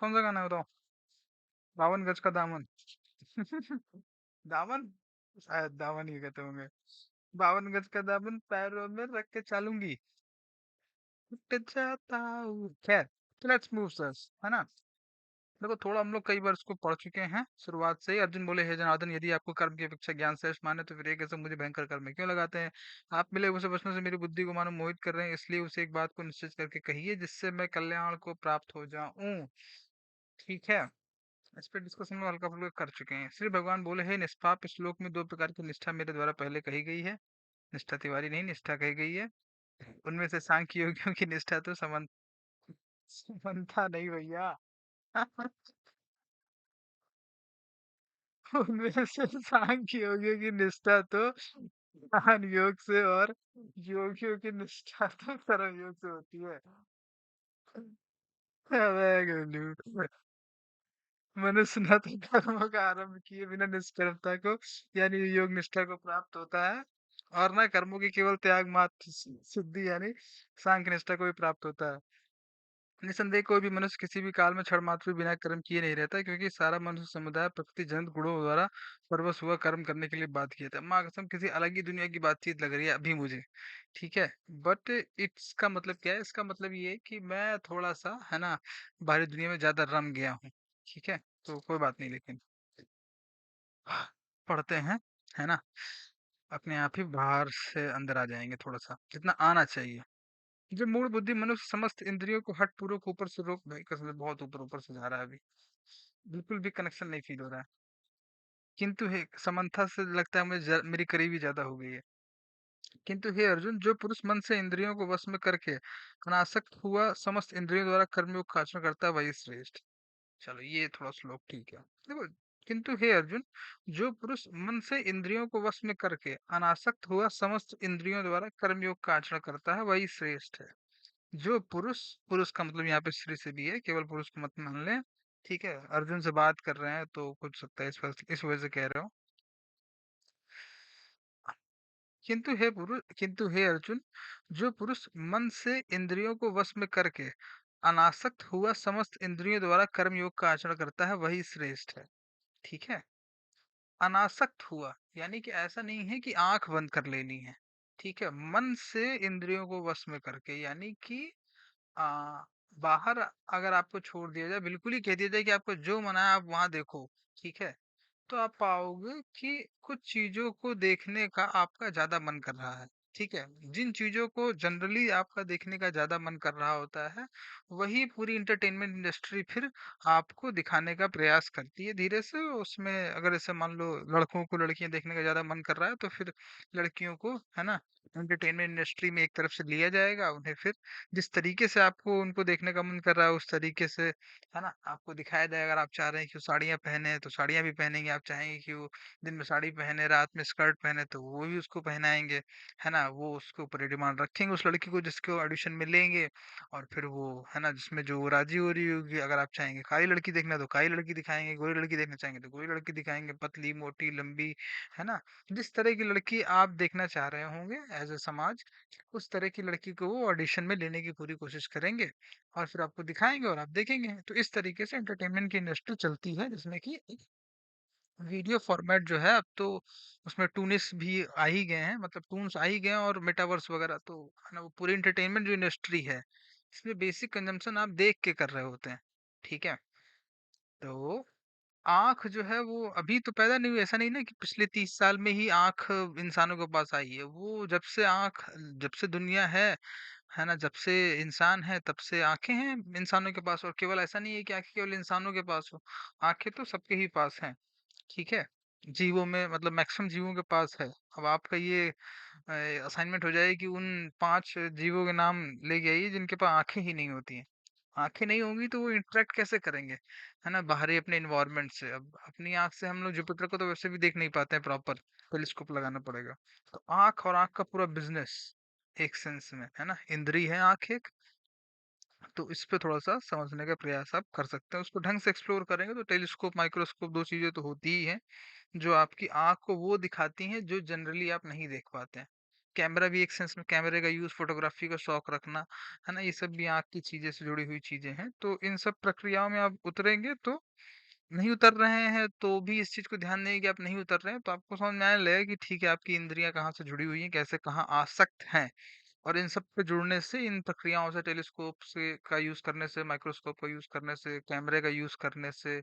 कौन सा गाना है बताओ? 52 गज का दामन। दामन, शायद दामन ही कहते होंगे। 52 गज का दामन पैरों में रख के चलूंगी, टूट जाता हूँ। खैर, लेट्स मूव सर, है ना? देखो, थोड़ा हम लोग कई बार इसको पढ़ चुके हैं शुरुआत से ही। अर्जुन बोले, हे जनार्दन, यदि आपको कर्म की अपेक्षा ज्ञान श्रेष्ठ माने तो फिर एक ऐसा मुझे भयंकर कर्म में क्यों लगाते हैं? आप मिले उसे वचनों से मेरी बुद्धि को मानो मोहित कर रहे हैं, इसलिए उसे एक बात को निश्चित करके कहिए जिससे मैं कल्याण को प्राप्त हो जाऊं। ठीक है, इस पे डिस्कशन में हल्का फुल्का कर चुके हैं। श्री भगवान बोले, हे निष्पाप, इस श्लोक में दो प्रकार की निष्ठा मेरे द्वारा पहले कही गई है। निष्ठा तिवारी नहीं, निष्ठा कही गई है। उनमें से सांख्य योगियों की निष्ठा तो समन्था नहीं भैया। उनमें से सांख्य योगियों की निष्ठा तो ज्ञान योग से, और योगियों की निष्ठा तो कर्म योग से होती है। अबे गोलू, मैंने सुना था कर्मों का आरंभ किए बिना निष्कर्मता को, यानी योग निष्ठा को प्राप्त होता है, और ना कर्मों की केवल त्याग मात्र सिद्धि यानी सांख्य निष्ठा को भी प्राप्त होता है। निसंदेह कोई भी मनुष्य किसी भी काल में क्षण मात्र भी बिना कर्म किए नहीं रहता, क्योंकि सारा मनुष्य समुदाय प्रकृति जनित गुणों द्वारा परवश हुआ कर्म करने के लिए बात किया था। माँ कसम, किसी अलग ही दुनिया की बातचीत लग रही है अभी मुझे। ठीक है, बट इसका मतलब क्या है? इसका मतलब ये है कि मैं थोड़ा सा, है ना, बाहरी दुनिया में ज्यादा रम गया हूँ। ठीक है, तो कोई बात नहीं, लेकिन पढ़ते हैं, है ना? अपने आप ही बाहर से अंदर आ जाएंगे, थोड़ा सा जितना आना चाहिए। जो मूल बुद्धि मनुष्य समस्त इंद्रियों को हठ पूर्वक ऊपर से रोक, भाई कसम से बहुत ऊपर ऊपर से जा रहा है अभी, बिल्कुल भी कनेक्शन नहीं फील हो रहा है। किंतु हे समंथा से लगता है मुझे मेरी करीबी ज्यादा हो गई है। किंतु हे अर्जुन, जो पुरुष मन से इंद्रियों को वश में करके अनासक्त हुआ समस्त इंद्रियों द्वारा कर्मयोग का आचरण करता है वही श्रेष्ठ। चलो, ये थोड़ा श्लोक ठीक है। देखो, किंतु हे अर्जुन, जो पुरुष मन से इंद्रियों को वश में करके अनासक्त हुआ समस्त इंद्रियों द्वारा कर्मयोग का आचरण करता है वही श्रेष्ठ है। जो पुरुष, पुरुष का मतलब यहाँ पे स्त्री से भी है, केवल पुरुष को मत मान ले। ठीक है, अर्जुन से बात कर रहे हैं तो कुछ सकता है इस वजह से कह रहे हो। किंतु हे अर्जुन, जो पुरुष मन से इंद्रियों को वश में करके अनासक्त हुआ समस्त इंद्रियों द्वारा कर्म योग का आचरण करता है वही श्रेष्ठ है। ठीक है, अनासक्त हुआ यानी कि ऐसा नहीं है कि आंख बंद कर लेनी है। ठीक है, मन से इंद्रियों को वश में करके, यानी कि आ, बाहर अगर आपको छोड़ दिया जाए, बिल्कुल ही कह दिया जाए कि आपको जो मना है आप वहां देखो, ठीक है, तो आप पाओगे कि कुछ चीजों को देखने का आपका ज्यादा मन कर रहा है। ठीक है, जिन चीजों को जनरली आपका देखने का ज्यादा मन कर रहा होता है, वही पूरी इंटरटेनमेंट इंडस्ट्री फिर आपको दिखाने का प्रयास करती है धीरे से। उसमें अगर ऐसे मान लो लड़कों को लड़कियां देखने का ज्यादा मन कर रहा है, तो फिर लड़कियों को, है ना, एंटरटेनमेंट इंडस्ट्री में एक तरफ से लिया जाएगा, उन्हें फिर जिस तरीके से आपको उनको देखने का मन कर रहा है उस तरीके से, है ना, आपको दिखाया जाएगा। अगर आप चाह रहे हैं कि वो साड़ियाँ पहने तो साड़ियाँ भी पहनेंगे, आप चाहेंगे कि वो दिन में साड़ी पहने रात में स्कर्ट पहने तो वो भी उसको पहनाएंगे, है ना, वो उसके ऊपर डिमांड रखेंगे उस लड़की को जिसको ऑडिशन में लेंगे। और फिर वो, है ना, जिसमें जो राजी हो रही होगी, अगर आप चाहेंगे काली लड़की देखना तो काली लड़की दिखाएंगे, गोरी लड़की देखना चाहेंगे तो गोरी लड़की दिखाएंगे, पतली मोटी लंबी, है ना, जिस तरह की लड़की आप देखना चाह रहे होंगे एज ए समाज, उस तरह की लड़की को वो ऑडिशन में लेने की पूरी कोशिश करेंगे, और फिर आपको दिखाएंगे और आप देखेंगे। तो इस तरीके से एंटरटेनमेंट की इंडस्ट्री चलती है, जिसमें कि वीडियो फॉर्मेट जो है अब तो उसमें टूनिस भी आ ही गए हैं, मतलब टून्स आ ही गए हैं, और मेटावर्स वगैरह, तो है ना, वो पूरी इंटरटेनमेंट जो इंडस्ट्री है इसमें बेसिक कंजम्पशन आप देख के कर रहे होते हैं। ठीक है, तो आँख जो है वो अभी तो पैदा नहीं हुई, ऐसा नहीं ना कि पिछले 30 साल में ही आँख इंसानों के पास आई है। वो जब से आँख, जब से दुनिया है ना, जब से इंसान है तब से आँखें हैं इंसानों के पास। और केवल ऐसा नहीं है कि आँखें केवल इंसानों के पास हो, आँखें तो सबके ही पास हैं। ठीक है, जीवों में मतलब मैक्सिमम जीवों के पास है। अब आपका ये असाइनमेंट हो जाए कि उन 5 जीवों के नाम लेके आइए जिनके पास आँखें ही नहीं होती हैं। आँखें नहीं होंगी तो वो इंटरेक्ट कैसे करेंगे, है ना, बाहरी अपने एनवायरनमेंट से? अब अपनी आँख से हम लोग जुपिटर को तो वैसे भी देख नहीं पाते हैं प्रॉपर, टेलीस्कोप लगाना पड़ेगा। तो आँख और आँख का पूरा बिजनेस एक सेंस में, है ना, इंद्री है आँख एक। तो इस पे थोड़ा सा समझने का प्रयास आप कर सकते हैं, उसको ढंग से एक्सप्लोर करेंगे तो टेलीस्कोप माइक्रोस्कोप दो चीजें तो होती ही हैं, जो आपकी आँख को वो दिखाती हैं जो जनरली आप नहीं देख पाते हैं। कैमरा भी एक सेंस में कैमरे का यूज़, फ़ोटोग्राफ़ी का शौक रखना, है ना? ये सब भी आँख की चीज़ें से जुड़ी हुई चीज़ें हैं। तो इन सब प्रक्रियाओं में आप उतरेंगे तो नहीं उतर रहे हैं तो भी इस चीज़ को ध्यान देंगे कि आप नहीं उतर रहे हैं, तो आपको समझ में आने लगेगा कि ठीक है, आपकी इंद्रियाँ कहाँ से जुड़ी हुई हैं, कैसे कहाँ आसक्त हैं। और इन सब पे जुड़ने से, इन प्रक्रियाओं से, टेलीस्कोप से का यूज़ करने से, माइक्रोस्कोप का यूज़ करने से, कैमरे का यूज़ करने से,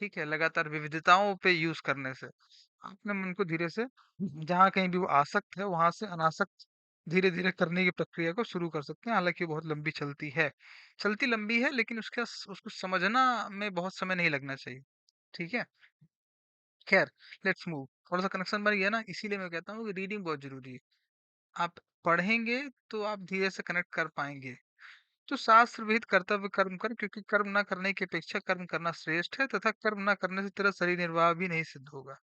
ठीक है, लगातार विविधताओं पे यूज़ करने से, अपने मन को धीरे से जहाँ कहीं भी वो आसक्त है, वहाँ से अनासक्त धीरे-धीरे करने की प्रक्रिया को शुरू कर सकते हैं। हालाँकि बहुत लंबी चलती है। चलती लंबी है लेकिन उसको समझना में बहुत समय नहीं लगना चाहिए। ठीक है? ख़ैर, लेट्स मूव। थोड़ा-सा कनेक्शन बन गया ना, इसीलिए मैं कहता हूँ कि रीडिंग बहुत ज़रूरी है। आप पढ़ेंगे तो आप धीरे से कनेक्ट कर पाएँगे। तो शास्त्र विहित कर्तव्य कर्म कर, क्योंकि कर्म ना करने की अपेक्षा कर्म करना श्रेष्ठ है, तथा कर्म ना करने से तेरा शरीर निर्वाह भी नहीं सिद्ध होगा।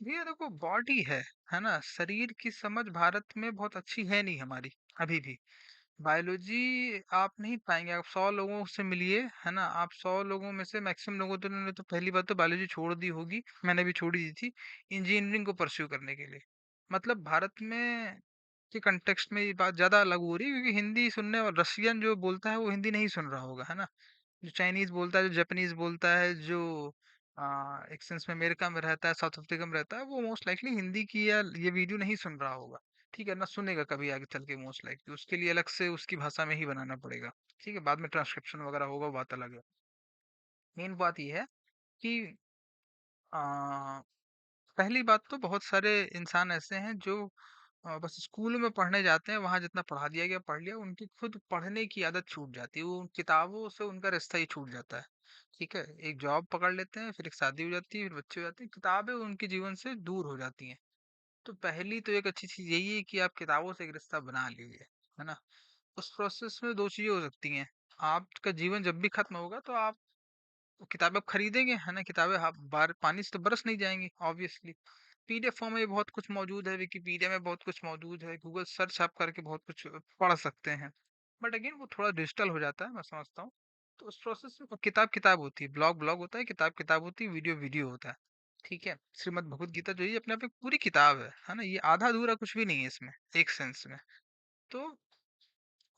ये देखो बॉडी है ना? शरीर की समझ भारत में बहुत अच्छी है नहीं हमारी, अभी भी। बायोलॉजी आप नहीं पाएँगे, आप 100 लोगों से मिलिए, है ना? आप 100 लोगों में से मैक्सिमम लोगों तो ने तो पहली बात तो बायोलॉजी छोड़ दी होगी, मैंने भी छोड़ ही दी थी, इंजीनियरिंग को परस्यू करने के लिए। मतलब भारत में के कॉन्टेक्स्ट में ये बात ज़्यादा लागू हो रही है क्योंकि हिंदी सुनने और रशियन जो बोलता है वो हिंदी नहीं सुन रहा होगा, है ना? जो चाइनीज़ बोलता है, जो जापानीज़ बोलता है, जो एक सेंस में अमेरिका में रहता है, साउथ अफ्रीका में रहता है, वो मोस्ट लाइकली हिंदी की या ये वीडियो नहीं सुन रहा होगा। ठीक है? ना सुनेगा कभी आगे चल के मोस्ट लाइकली, उसके लिए अलग से उसकी भाषा में ही बनाना पड़ेगा। ठीक है? बाद में ट्रांसक्रिप्शन वगैरह होगा, वो बात अलग है। मेन बात ये है कि अ, पहली बात तो बहुत सारे इंसान ऐसे हैं जो बस स्कूल में पढ़ने जाते हैं, वहाँ जितना पढ़ा दिया गया पढ़ लिया, उनकी खुद पढ़ने की आदत छूट जाती है, वो उन किताबों से उनका रिश्ता ही छूट जाता है। ठीक है? एक जॉब पकड़ लेते हैं, फिर एक शादी हो जाती है, फिर बच्चे हो जाते हैं, किताबें उनके जीवन से दूर हो जाती हैं। तो पहली तो एक अच्छी चीज़ यही है कि आप किताबों से एक रिश्ता बना लीजिए, है ना? उस प्रोसेस में 2 चीज़ें हो सकती हैं, आपका जीवन जब भी खत्म होगा तो आप वो किताबें आप खरीदेंगे, है ना? किताबें आप बार पानी से तो बरस नहीं जाएँगी ऑब्वियसली। पीडीएफ फॉर्म में बहुत कुछ मौजूद है, विकिपीडिया में बहुत कुछ मौजूद है, गूगल सर्च आप करके बहुत कुछ पढ़ सकते हैं। बट अगेन वो थोड़ा डिजिटल हो जाता है, मैं समझता हूँ। तो उस प्रोसेस में किताब किताब होती है, ब्लॉग ब्लॉग होता है, किताब किताब होती है, वीडियो वीडियो होता है। ठीक है? श्रीमद् भगवद गीता जो है ये अपने आप में पूरी किताब है ना? ये आधा-अधूरा कुछ भी नहीं है इसमें, एक सेंस में। तो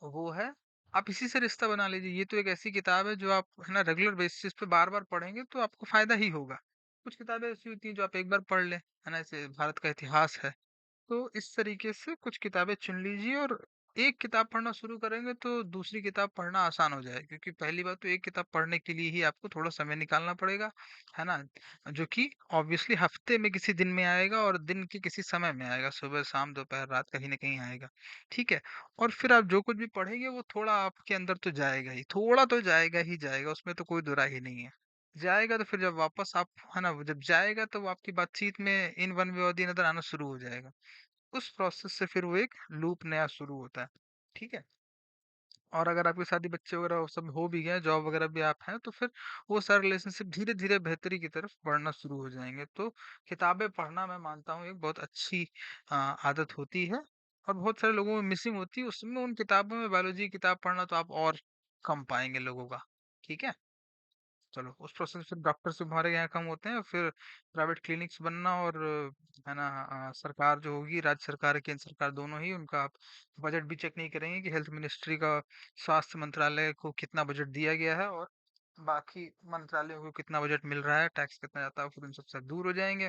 वो है, आप इसी से रिश्ता बना लीजिए। ये तो एक ऐसी किताब है जो आप है ना रेगुलर बेसिस पे बार-बार पढ़ेंगे तो आपको फ़ायदा ही होगा। कुछ किताबें ऐसी होती हैं जो आप एक बार पढ़ लें, है ना? जैसे भारत का इतिहास है। तो इस तरीके से कुछ किताबें चुन लीजिए और एक किताब पढ़ना शुरू करेंगे तो दूसरी किताब पढ़ना आसान हो जाएगा क्योंकि पहली बात तो एक किताब पढ़ने के लिए ही आपको थोड़ा समय निकालना पड़ेगा, है ना? जो कि ऑब्वियसली हफ्ते में किसी दिन में आएगा और दिन के किसी समय में आएगा, सुबह, शाम, दोपहर, रात कहीं न कहीं आएगा, ठीक है? और फिर आप जो कुछ भी पढ़ेंगे वो थोड़ा आपके अंदर तो जाएगा ही, थोड़ा तो जाएगा ही जाएगा, उसमें तो कोई दो राय ही नहीं है। जाएगा तो फिर जब वापस आप है ना, वो जब जाएगा तो वो आपकी बातचीत में इन वन वे और दी अदर आना शुरू हो जाएगा। उस प्रोसेस से फिर वो एक लूप नया शुरू होता है। ठीक है? और अगर आपकी शादी बच्चे वगैरह वो सब हो भी गए, जॉब वगैरह भी आप हैं, तो फिर वो सारे रिलेशनशिप धीरे-धीरे बेहतरी की तरफ बढ़ना शुरू हो जाएँगे। तो किताबें पढ़ना मैं मानता हूँ एक बहुत अच्छी आदत होती है और बहुत सारे लोगों में मिसिंग होती है। उसमें उन किताबों में बायोलॉजी की किताब पढ़ना तो आप और कम पाएँगे लोगों का। ठीक है? चलो उस प्रोसेस से डॉक्टर से हमारे यहाँ कम होते हैं फिर प्राइवेट क्लिनिक्स बनना और है ना सरकार जो होगी राज्य सरकार केंद्र सरकार दोनों ही उनका आप बजट भी चेक नहीं करेंगे कि हेल्थ मिनिस्ट्री का स्वास्थ्य मंत्रालय को कितना बजट दिया गया है और बाकी मंत्रालयों को कितना बजट मिल रहा है टैक्स कितना जाता है फिर उन सबसे दूर हो जाएंगे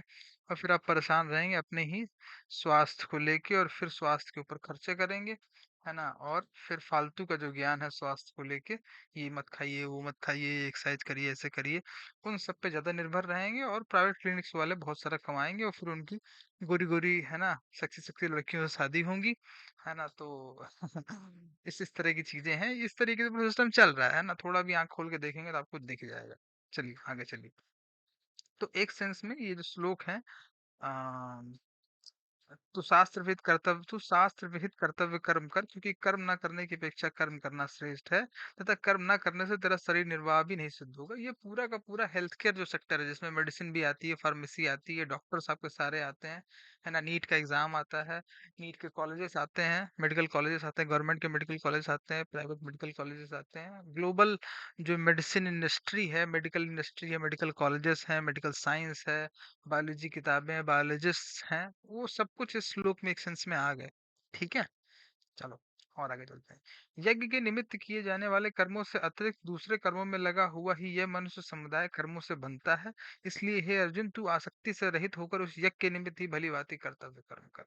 और फिर आप परेशान रहेंगे अपने ही स्वास्थ्य को लेके और फिर स्वास्थ्य के ऊपर खर्चे करेंगे है ना और फिर फालतू का जो ज्ञान है स्वास्थ्य को लेके ये मत खाइए, वो मत खाइए, एक्सरसाइज करिए, ऐसे करिए, उन सब पे ज़्यादा निर्भर रहेंगे और प्राइवेट क्लिनिक्स वाले बहुत सारा कमाएँगे और फिर उनकी गोरी-गोरी, है ना, सेक्सी-सेक्सी लड़कियों से शादी होंगी, है ना? तो इस तरह की चीज़ें हैं, इस तरीके से पूरा सिस्टम चल रहा है ना? थोड़ा भी आँख खोल के देखेंगे तो आपको दिख जाएगा। चलिए, आगे चलिए। तो एक सेंस में ये जो श्लोक है अ तू शास्त्र विहित कर्तव्य कर्म कर क्योंकि कर्म ना करने की अपेक्षा कर्म करना श्रेष्ठ है तथा कर्म ना करने से तेरा शरीर निर्वाह भी नहीं सिद्ध होगा ये पूरा का पूरा हेल्थ केयर जो सेक्टर है जिसमें मेडिसिन भी आती है फार्मेसी आती है डॉक्टर्स आपके सारे आते हैं है ना नीट का एग्जाम आता है नीट के कॉलेजेस आते हैं मेडिकल कॉलेजेस आते हैं गवर्नमेंट के मेडिकल कॉलेज आते हैं प्राइवेट मेडिकल कॉलेजेस आते हैं ग्लोबल जो मेडिसिन इंडस्ट्री है मेडिकल इंडस्ट्री है मेडिकल कॉलेजेस हैं मेडिकल साइंस है बायोलॉजी किताबें, बायोलॉजिस्ट्स हैं, वो सब कुछ इस श्लोक में एक सेंस में आ गए। ठीक है? चलो और आगे चलते हैं। यज्ञ के निमित्त किए जाने वाले कर्मों से अतिरिक्त दूसरे कर्मों में लगा हुआ ही यह मनुष्य समुदाय कर्मों से बनता है। इसलिए हे अर्जुन, तू आसक्ति से रहित होकर उस यज्ञ के निमित्त ही भली-भांति कर्तव्य कर्म कर।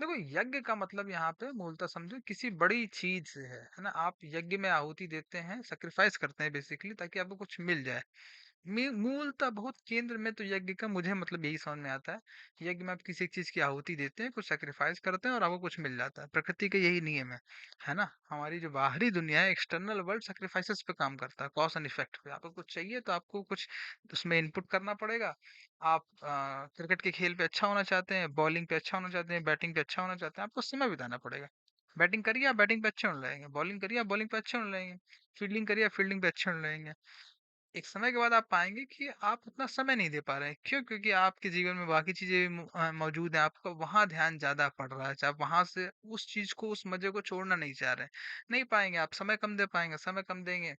देखो, यज्ञ का मतलब यहाँ पे मूलतः समझो किसी बड़ी चीज से है ना? आप यज्ञ में आहुति देते हैं, सैक्रिफाइस करते हैं बेसिकली, ताकि आपको कुछ मिल जाए। मूलतः बहुत केंद्र में तो यज्ञ का मुझे मतलब यही समझ में आता है। यज्ञ में आप किसी चीज की आहुति देते हैं, कुछ सेक्रीफाइस करते हैं और आपको कुछ मिल जाता है। प्रकृति का यही नियम है ना? हमारी जो बाहरी दुनिया है, एक्सटर्नल वर्ल्ड, सेक्रीफाइसेस पे काम करता है, कॉज एंड इफेक्ट पे। आपको कुछ चाहिए तो आपको कुछ उसमें इनपुट करना पड़ेगा। आप क्रिकेट के खेल पे अच्छा होना चाहते हैं, बॉलिंग पे अच्छा होना चाहते हैं, बैटिंग पे अच्छा होना चाहते हैं, आपको समय बिताना पड़ेगा। बैटिंग करिए, आप बैटिंग पे अच्छे होने लगेंगे। बॉलिंग करिए, आप बॉलिंग पे अच्छे होने लगेंगे। फील्डिंग करिए, आप फील्डिंग पे अच्छे होने लगेंगे। एक समय के बाद आप पाएँगे कि आप उतना समय नहीं दे पा रहे हैं। क्यों? क्योंकि आपके जीवन में बाकी चीज़ें मौजूद हैं, आपका वहाँ ध्यान ज़्यादा पड़ रहा है। आप वहाँ से उस चीज़ को, उस मज़े को छोड़ना नहीं चाह रहे हैं। नहीं पाएँगे, आप समय कम दे पाएँगे, समय कम देंगे,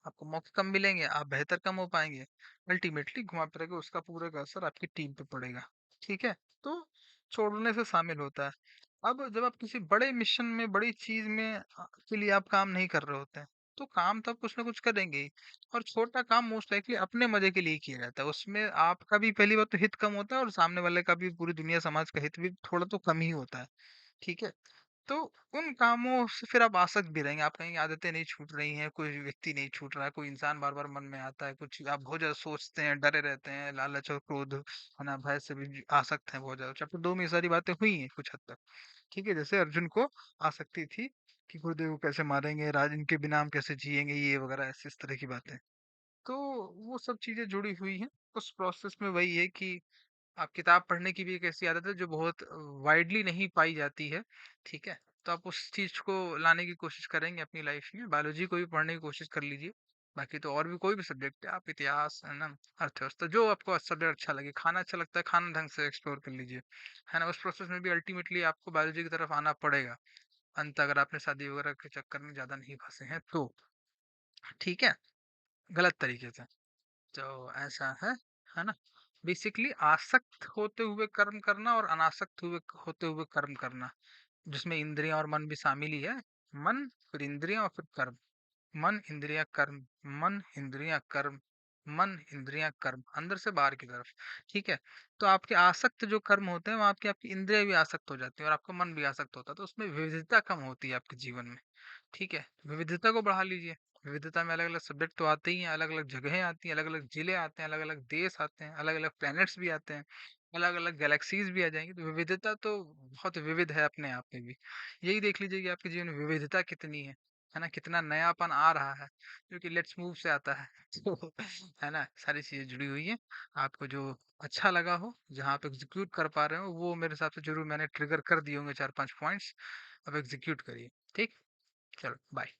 आपको मौके कम मिलेंगे, आप बेहतर कम हो पाएँगे। अल्टीमेटली घुमा फिरा के उसका पूरे का असर आपकी टीम पे पड़ेगा। ठीक है? तो छोड़ने से शामिल होता है। अब जब आप किसी बड़े मिशन में, बड़ी चीज़ में के लिए आप काम नहीं कर रहे होते हैं, तो काम तो आप कुछ ना कुछ करेंगे ही। और छोटा काम मोस्ट लाइकली अपने मज़े के लिए ही किया जाता है। उसमें आपका भी पहली बात तो हित कम होता है और सामने वाले का भी, पूरी दुनिया समाज का हित भी थोड़ा तो कम ही होता है। ठीक है? तो उन कामों से फिर आप आसक्त भी रहेंगे। आप कहेंगे आदतें नहीं छूट रही हैं, कोई व्यक्ति नहीं छूट रहा है, कोई इंसान बार-बार मन में आता है, कुछ आप बहुत ज़्यादा सोचते हैं, डरे रहते हैं, लालच और क्रोध, है ना, भय से भी आसक्त हैं बहुत ज़्यादा। चैप्टर 2 में ये सारी बातें हुई हैं कुछ हद तक। ठीक है? जैसे अर्जुन को आसक्ति थी कि गुरुदेव को कैसे मारेंगे, राज इनके बिना हम कैसे जिएँगे, ये वगैरह ऐसे इस तरह की बातें। तो वो सब चीज़ें जुड़ी हुई हैं। उस प्रोसेस में वही है कि आप किताब पढ़ने की भी एक ऐसी आदत है जो बहुत वाइडली नहीं पाई जाती है, ठीक है? तो आप उस चीज़ को लाने की कोशिश करेंगे अपनी लाइफ में, बायोलॉजी को भी पढ़ने की कोशिश कर लीजिए। बाकी तो और भी कोई भी सब्जेक्ट है, आप इतिहास, है ना, अर्थव्यवस्था, जो आपको सब्जेक्ट अच्छा लगे, खाना अच्छा लगता है, खाना ढंग से एक्सप्लोर कर लीजिए, है ना? उस प्रोसेस में भी अल्टीमेटली आपको बायोलॉजी की तरफ आना पड़ेगा, अंत अगर आपने शादी वगैरह के चक्कर में ज़्यादा नहीं फँसे हैं तो, ठीक है? गलत तरीके से। तो ऐसा है ना? बेसिकली आसक्त होते हुए कर्म करना और अनासक्त हुए होते हुए कर्म करना, जिसमें इंद्रियां और मन भी शामिल ही है। मन, फिर इंद्रियां और फिर कर्म। मन, इंद्रियां, कर्म। मन, इंद्रियां, कर्म। मन, इंद्रियां, कर्म, अंदर से बाहर की तरफ। ठीक है? तो आपके आसक्त जो कर्म होते हैं, वो आपकी आपकी इंद्रियां भी आसक्त हो जाती है और आपका मन भी आसक्त होता है, तो उसमें विविधता कम होती है आपके जीवन में। ठीक है? विविधता को बढ़ा लीजिए। विविधता में अलग-अलग सब्जेक्ट तो आते ही हैं, अलग-अलग जगहें आती हैं, अलग-अलग जिले आते हैं, अलग-अलग देश आते हैं, अलग-अलग प्लैनेट्स भी आते हैं, अलग-अलग गैलेक्सीज़ भी आ जाएँगी। तो विविधता तो बहुत विविध है अपने आप में भी। यही देख लीजिए कि आपके जीवन में विविधता कितनी है ना? कितना नयापन आ रहा है, जो कि लेट्स मूव से आता है। तो है ना? सारी चीज़ें जुड़ी हुई हैं। आपको जो अच्छा लगा हो, जहाँ आप एग्ज़ीक्यूट कर पा रहे हो, वो मेरे हिसाब से ज़रूर मैंने ट्रिगर कर दिए होंगे 4-5 पॉइंट्स। अब एग्ज़ीक्यूट करिए। ठीक? चलो, बाय।